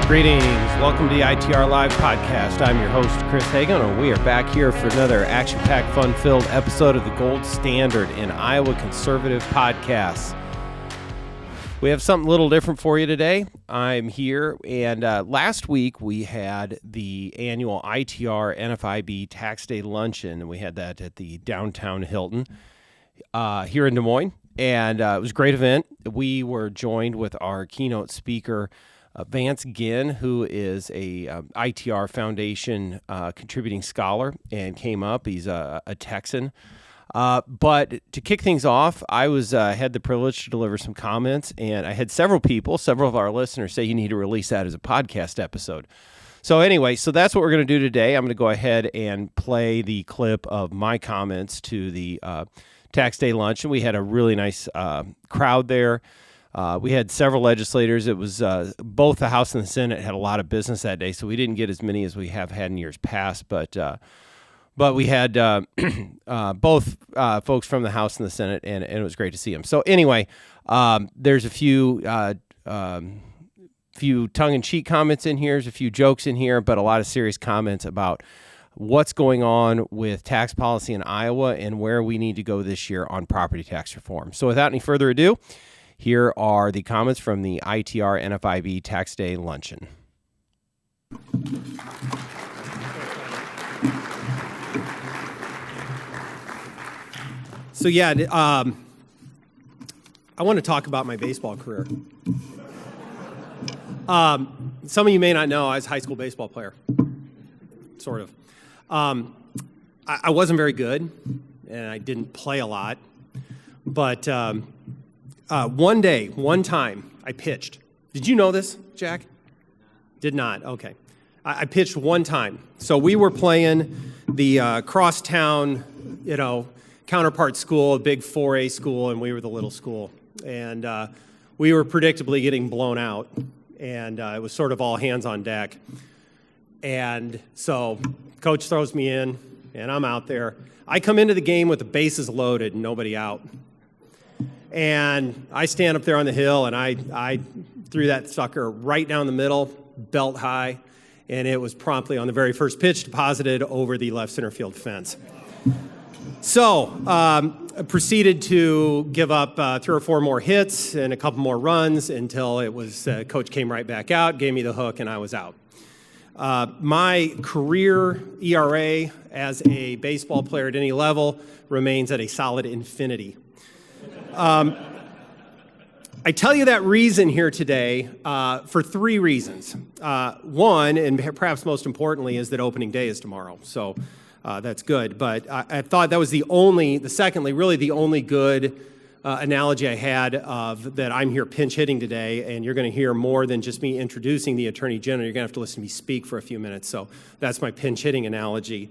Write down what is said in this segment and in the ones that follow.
Greetings. Welcome to the ITR Live podcast. I'm your host, Chris Hagenow, and we are back here for another action-packed, fun-filled episode of the gold standard in Iowa conservative podcasts. We have something a little different for you today. I'm here, and last week we had the annual ITR NFIB Tax Day Luncheon, and we had that at the downtown Hilton here in Des Moines, and it was a great event. We were joined with our keynote speaker, Vance Ginn, who is a ITR Foundation contributing scholar and came up. He's a Texan. But to kick things off, I had the privilege to deliver some comments, and I had several of our listeners say you need to release that as a podcast episode. So anyway, that's what we're going to do today. I'm going to go ahead and play the clip of my comments to the Tax Day Luncheon. We had a really nice crowd there. We had several legislators. It was both the House and the Senate had a lot of business that day, so we didn't get as many as we have had in years past. But we had both folks from the House and the Senate, and it was great to see them. So anyway, there's a few tongue-in-cheek comments in here. There's a few jokes in here, but a lot of serious comments about what's going on with tax policy in Iowa and where we need to go this year on property tax reform. So without any further ado, here are the comments from the ITR NFIB Tax Day Luncheon. So yeah, I want to talk about my baseball career. Some of you may not know I was a high school baseball player, sort of. I wasn't very good, and I didn't play a lot, but one time, I pitched. Did you know this, Jack? Did not. Okay. I pitched one time. So we were playing the crosstown, counterpart school, a big 4A school, and we were the little school. And we were predictably getting blown out, and it was sort of all hands on deck. And so coach throws me in, and I'm out there. I come into the game with the bases loaded and nobody out. And I stand up there on the hill, and I threw that sucker right down the middle, belt high, and it was promptly on the very first pitch deposited over the left center field fence. So I proceeded to give up 3 or 4 more hits and a couple more runs until it was coach came right back out, gave me the hook, and I was out. My career ERA as a baseball player at any level remains at a solid infinity. I tell you that reason here today for 3 reasons. One, and perhaps most importantly, is that opening day is tomorrow, so that's good. But I thought that was the only good analogy I had of that I'm here pinch hitting today, and you're going to hear more than just me introducing the Attorney General. You're going to have to listen to me speak for a few minutes, so that's my pinch hitting analogy.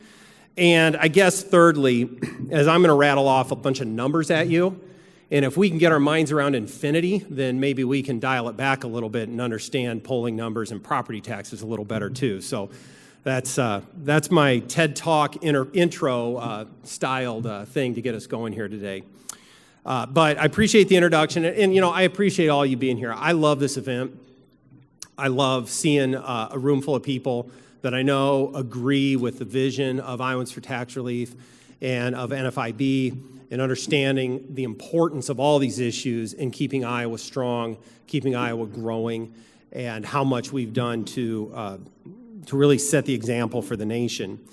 And I guess thirdly, as I'm going to rattle off a bunch of numbers at you, and if we can get our minds around infinity, then maybe we can dial it back a little bit and understand polling numbers and property taxes a little better too. So that's my TED Talk intro styled thing to get us going here today. But I appreciate the introduction, and I appreciate all you being here. I love this event. I love seeing a room full of people that I know agree with the vision of Iowans for Tax Relief and of NFIB, and understanding the importance of all these issues in keeping Iowa strong, keeping Iowa growing, and how much we've done to really set the example for the nation.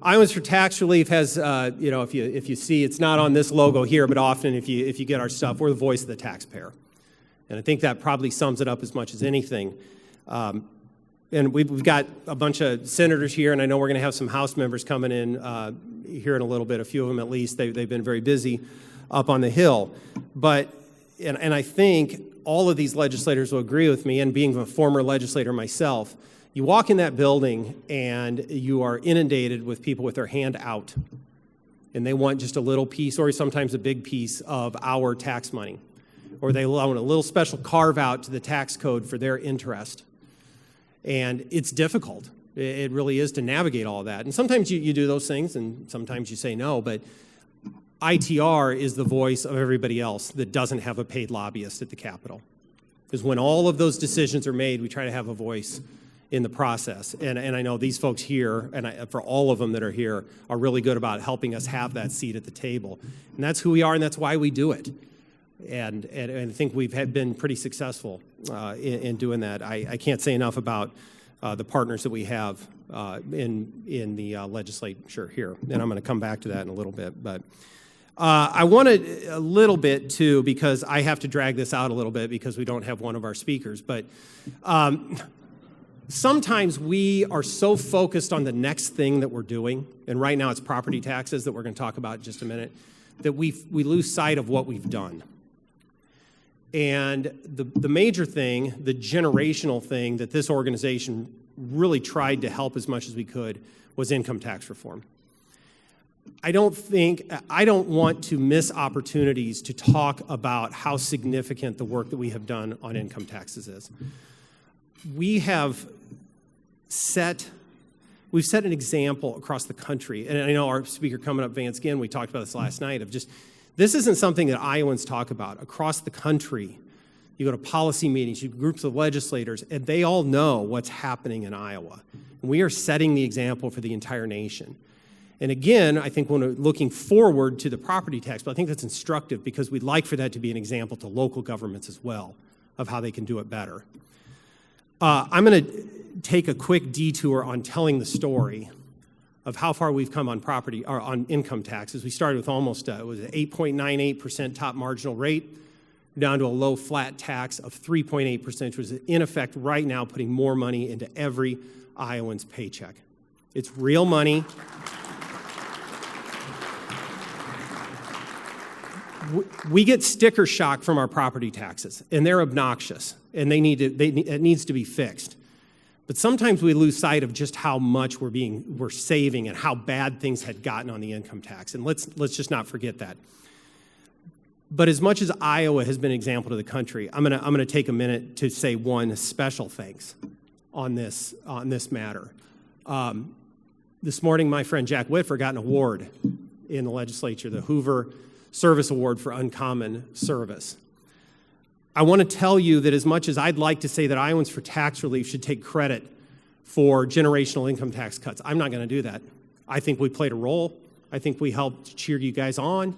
Iowans for Tax Relief has, if you see, it's not on this logo here, but often if you get our stuff, we're the voice of the taxpayer. And I think that probably sums it up as much as anything. And we've got a bunch of senators here, and I know we're going to have some House members coming in here in a little bit, a few of them at least. They've been very busy up on the Hill. But, and I think all of these legislators will agree with me, and being a former legislator myself, you walk in that building and you are inundated with people with their hand out, and they want just a little piece, or sometimes a big piece, of our tax money. Or they want a little special carve out to the tax code for their interest. And it's difficult. It really is to navigate all of that. And sometimes you do those things, and sometimes you say no, but ITR is the voice of everybody else that doesn't have a paid lobbyist at the Capitol. Because when all of those decisions are made, we try to have a voice in the process. And I know these folks here, and for all of them that are here, are really good about helping us have that seat at the table. And that's who we are, and that's why we do it. And I think we've been pretty successful in doing that. I can't say enough about the partners that we have in the legislature here. And I'm going to come back to that in a little bit. But I wanted a little bit, too, because I have to drag this out a little bit because we don't have one of our speakers. But sometimes we are so focused on the next thing that we're doing, and right now it's property taxes that we're going to talk about in just a minute, that we lose sight of what we've done. And the major thing, the generational thing that this organization really tried to help as much as we could was income tax reform. I don't want to miss opportunities to talk about how significant the work that we have done on income taxes is. We've set an example across the country, and I know our speaker coming up, Vance Ginn, we talked about this last night, of just, this isn't something that Iowans talk about. Across the country, you go to policy meetings, you groups of legislators, and they all know what's happening in Iowa. And we are setting the example for the entire nation. And again, I think when we're looking forward to the property tax, but I think that's instructive because we'd like for that to be an example to local governments as well of how they can do it better. I'm going to take a quick detour on telling the story of how far we've come on property or on income taxes. We started with almost it was an 8.98% top marginal rate, down to a low flat tax of 3.8%, which is in effect right now putting more money into every Iowan's paycheck. It's real money. We get sticker shock from our property taxes, and they're obnoxious, and it needs to be fixed. But sometimes we lose sight of just how much we're saving and how bad things had gotten on the income tax, and let's just not forget that. But as much as Iowa has been an example to the country, I'm gonna take a minute to say one special thanks on this matter. This morning, my friend Jack Whitver got an award in the legislature, the Hoover Service Award for Uncommon Service. I want to tell you that as much as I'd like to say that Iowans for Tax Relief should take credit for generational income tax cuts, I'm not going to do that. I think we played a role. I think we helped cheer you guys on.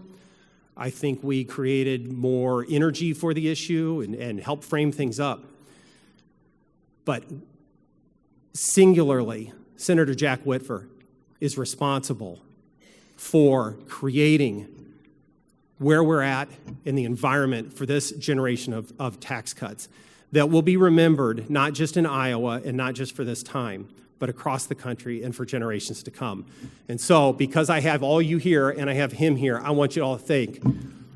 I think we created more energy for the issue and helped frame things up. But singularly, Senator Jack Whitver is responsible for creating where we're at in the environment for this generation of tax cuts that will be remembered not just in Iowa and not just for this time, but across the country and for generations to come. And so, because I have all you here and I have him here, I want you all to thank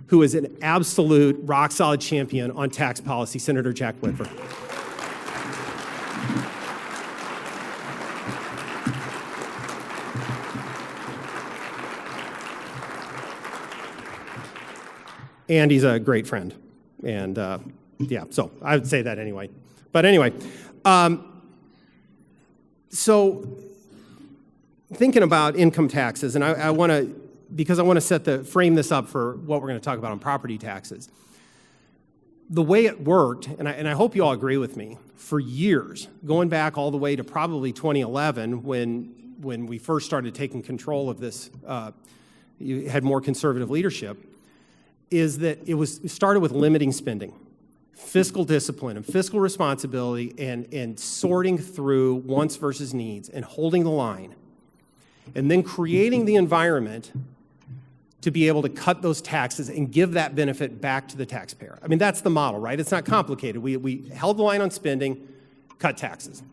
who is an absolute rock-solid champion on tax policy, Senator Jack Whitver. And he's a great friend. And yeah, so I would say that anyway. But anyway, so thinking about income taxes, and I want to, because I want to frame this up for what we're going to talk about on property taxes. The way it worked, and I hope you all agree with me, for years, going back all the way to probably 2011 when we first started taking control of this, you had more conservative leadership, is that it started with limiting spending, fiscal discipline and fiscal responsibility and sorting through wants versus needs and holding the line, and then creating the environment to be able to cut those taxes and give that benefit back to the taxpayer. I mean, that's the model, right? It's not complicated. We held the line on spending, cut taxes.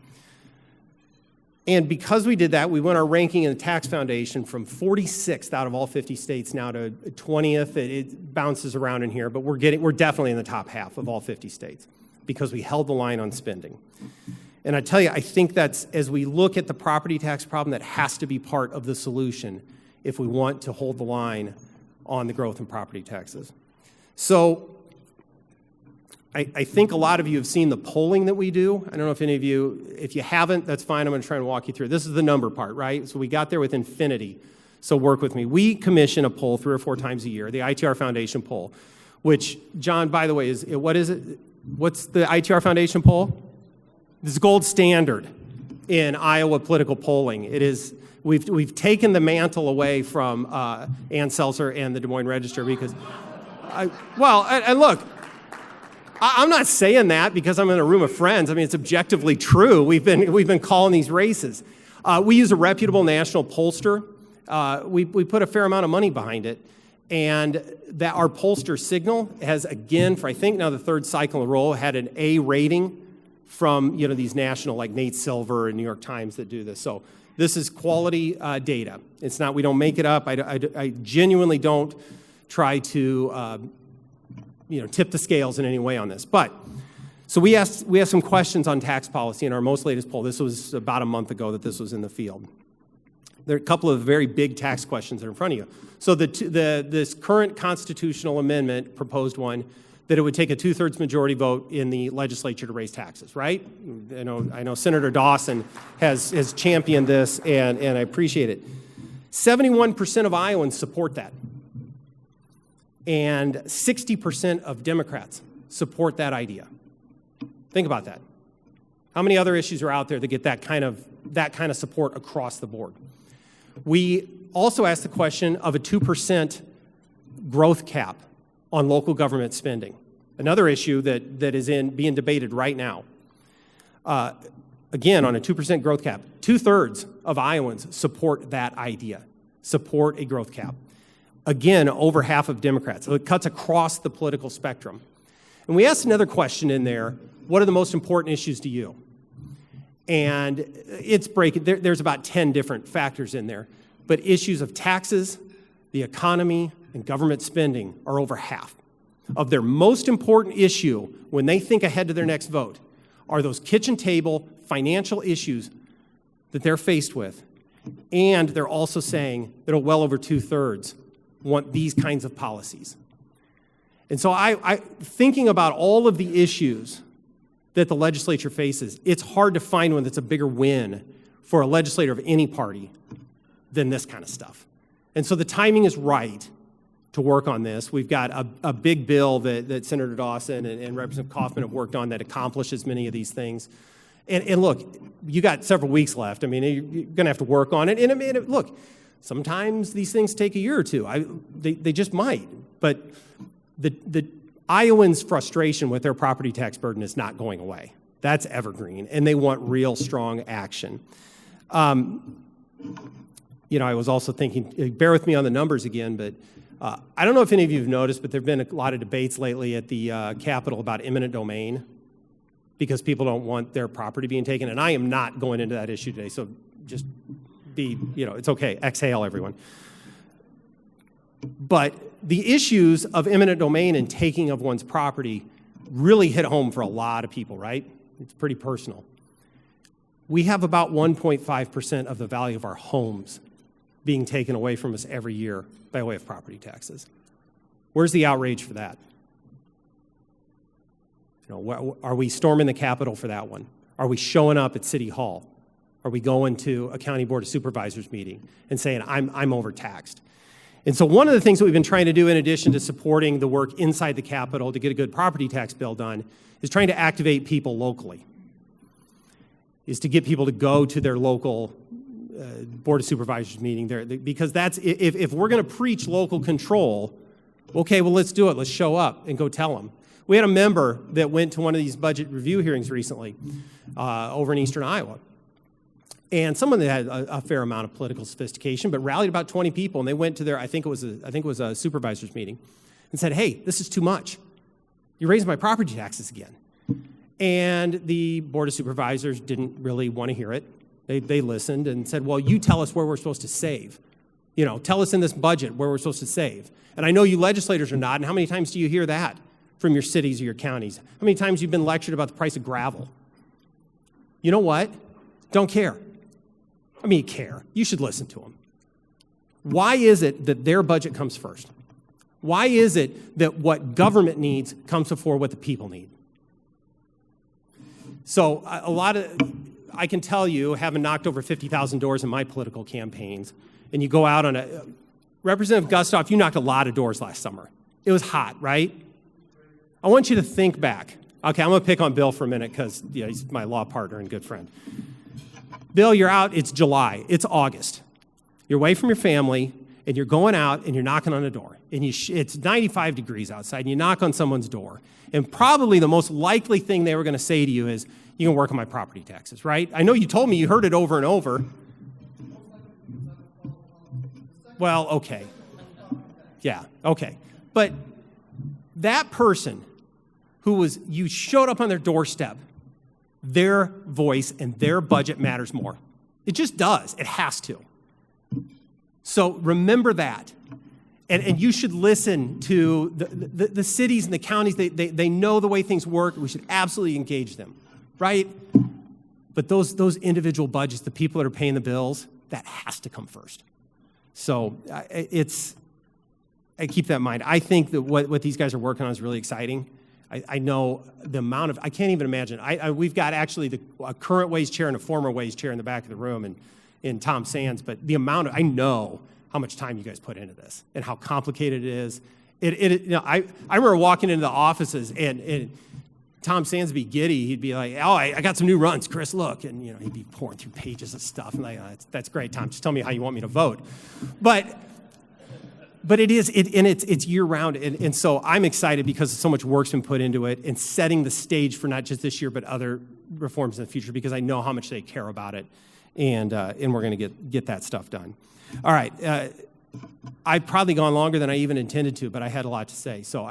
And because we did that, we went our ranking in the Tax Foundation from 46th out of all 50 states now to 20th. It bounces around in here, but we're definitely in the top half of all 50 states because we held the line on spending. And I tell you, I think that's, as we look at the property tax problem, that has to be part of the solution if we want to hold the line on the growth in property taxes. So I think a lot of you have seen the polling that we do. I don't know if any of you, if you haven't, that's fine. I'm going to try and walk you through. This is the number part, right? So we got there with infinity. So work with me. We commission a poll 3 or 4 times a year, the ITR Foundation poll, which, John, by the way, what is it? What's the ITR Foundation poll? This is gold standard. in Iowa political polling. It is, we've taken the mantle away from Ann Seltzer and the Des Moines Register because, and look, I'm not saying that because I'm in a room of friends. I mean, it's objectively true. We've been calling these races. We use a reputable national pollster. We put a fair amount of money behind it, and that our pollster Signal has, again, for I think now the third cycle in a row, had an A rating from these national like Nate Silver and New York Times that do this. So this is quality data. It's not, we don't make it up. I genuinely don't try to tip the scales in any way on this. But so we asked some questions on tax policy in our most latest poll. This was about a month ago that this was in the field. There are a couple of very big tax questions that are in front of you. So this current constitutional amendment proposed one that it would take a 2/3 majority vote in the legislature to raise taxes, right? I know Senator Dawson has championed this, and I appreciate it. 71% of Iowans support that. And 60% of Democrats support that idea. Think about that. How many other issues are out there that get that kind of support across the board? We also asked the question of a 2% growth cap on local government spending, another issue that is being debated right now. Again, on a 2% growth cap, 2/3 of Iowans support that idea, support a growth cap. Again, over half of Democrats. So it cuts across the political spectrum. And we asked another question in there, what are the most important issues to you? And it's there's about 10 different factors in there. But issues of taxes, the economy, and government spending are over half. Of their most important issue when they think ahead to their next vote are those kitchen table financial issues that they're faced with. And they're also saying that well over 2/3 want these kinds of policies. And so I thinking about all of the issues that the legislature faces, it's hard to find one that's a bigger win for a legislator of any party than this kind of stuff. And so the timing is right to work on this. We've got a big bill that Senator Dawson and Representative Kaufman have worked on that accomplishes many of these things. And look, you got several weeks left. I mean, you're going to have to work on it. And look, sometimes these things take a year or two. They just might. But the Iowans' frustration with their property tax burden is not going away. That's evergreen, and they want real strong action. I was also thinking, bear with me on the numbers again, but I don't know if any of you have noticed, but there have been a lot of debates lately at the Capitol about eminent domain because people don't want their property being taken, and I am not going into that issue today, so just it's okay. Exhale, everyone. But the issues of eminent domain and taking of one's property really hit home for a lot of people, right? It's pretty personal. We have about 1.5% of the value of our homes being taken away from us every year by way of property taxes. Where's the outrage for that? Are we storming the Capitol for that one? Are we showing up at City Hall? Are we going to a county board of supervisors meeting and saying, I'm overtaxed? And so one of the things that we've been trying to do in addition to supporting the work inside the Capitol to get a good property tax bill done is trying to activate people locally, is to get people to go to their local board of supervisors meeting there, because that's, if we're going to preach local control, okay, well, let's do it. Let's show up and go tell them. We had a member that went to one of these budget review hearings recently over in eastern Iowa. And someone that had a fair amount of political sophistication, but rallied about 20 people, and they went to their, I think it was a supervisors meeting, and said, hey, this is too much. You're raising my property taxes again. And the board of supervisors didn't really want to hear it. They listened and said, well, you tell us where we're supposed to save. Tell us in this budget where we're supposed to save. And I know you legislators are nodding. How many times do you hear that from your cities or your counties? How many times you've been lectured about the price of gravel? You know what? Don't care. I mean, care. You should listen to them. Why is it that their budget comes first? Why is it that what government needs comes before what the people need? So I can tell you, having knocked over 50,000 doors in my political campaigns, and you go out on Representative Gustav, you knocked a lot of doors last summer. It was hot, right? I want you to think back. Okay, I'm going to pick on Bill for a minute because he's my law partner and good friend. Bill, you're out, it's July, it's August. You're away from your family, and you're going out, and you're knocking on a door. And it's 95 degrees outside, and you knock on someone's door. And probably the most likely thing they were going to say to you is, you can work on my property taxes, right? I know you told me you heard it over and over. Well, okay. Yeah, okay. But that person you showed up on their doorstep, their voice and their budget matters more. It just does. It has to. So remember that. And you should listen to the cities and the counties. They know the way things work. We should absolutely engage them, right? But those individual budgets, the people that are paying the bills, that has to come first. So I keep that in mind. I think that what these guys are working on is really exciting. I know the amount of, I can't even imagine. We've got actually a current Ways chair and a former Ways chair in the back of the room and in Tom Sands, but the amount of, I know how much time you guys put into this and how complicated it is. I remember walking into the offices and Tom Sands would be giddy. He'd be like, oh, I got some new runs, Chris, look. And he'd be pouring through pages of stuff. And like, oh, that's great, Tom. Just tell me how you want me to vote. But it is, it's year-round, and so I'm excited because so much work's been put into it and setting the stage for not just this year but other reforms in the future because I know how much they care about it, and we're going to get that stuff done. All right, I've probably gone longer than I even intended to, but I had a lot to say. So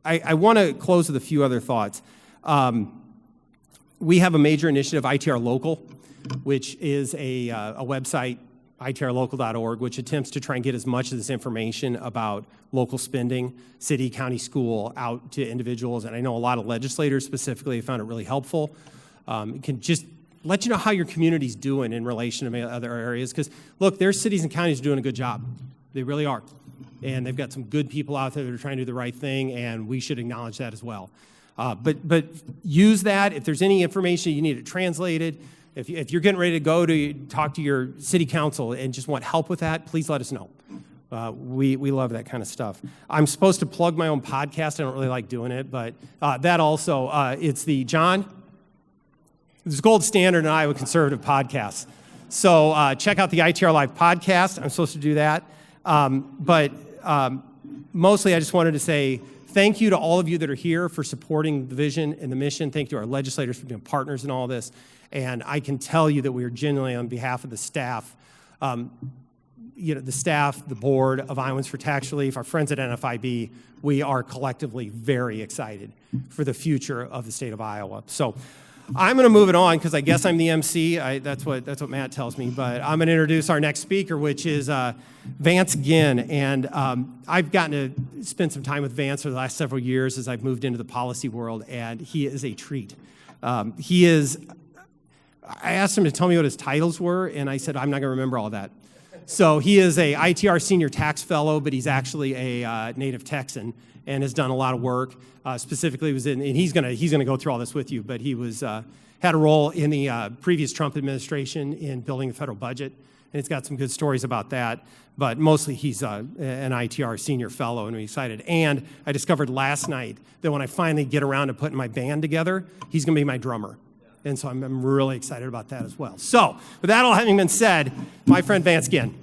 I want to close with a few other thoughts. We have a major initiative, ITR Local, which is a website, itrlocal.org, which attempts to try and get as much of this information about local spending, city, county, school, out to individuals. And I know a lot of legislators specifically have found it really helpful. It can just let you know how your community's doing in relation to other areas. Because, look, there's cities and counties doing a good job. They really are. And they've got some good people out there that are trying to do the right thing, and we should acknowledge that as well. But use that. If there's any information you need it translated, if you're getting ready to go to talk to your city council and just want help with that, please let us know. We love that kind of stuff. I'm supposed to plug my own podcast. I don't really like doing it, but that also, it's the gold standard in Iowa conservative podcasts. So check out the ITR Live podcast. I'm supposed to do that. But mostly I just wanted to say thank you to all of you that are here for supporting the vision and the mission. Thank you to our legislators for being partners in all this. And I can tell you that we are genuinely, on behalf of the staff, the staff, the board of Iowans for Tax Relief, our friends at NFIB, we are collectively very excited for the future of the state of Iowa. So I'm going to move it on because I guess I'm the MC. That's what Matt tells me. But I'm going to introduce our next speaker, which is Vance Ginn. And I've gotten to spend some time with Vance for the last several years as I've moved into the policy world, and he is a treat. I asked him to tell me what his titles were, and I said, I'm not going to remember all that. So he is a ITR senior tax fellow, but he's actually a native Texan and has done a lot of work. Specifically, and he's going to go through all this with you, but he had a role in the previous Trump administration in building the federal budget, and he's got some good stories about that. But mostly he's an ITR senior fellow, and we're excited. And I discovered last night that when I finally get around to putting my band together, he's going to be my drummer. And so I'm really excited about that as well. So with that all having been said, my friend Vance Ginn.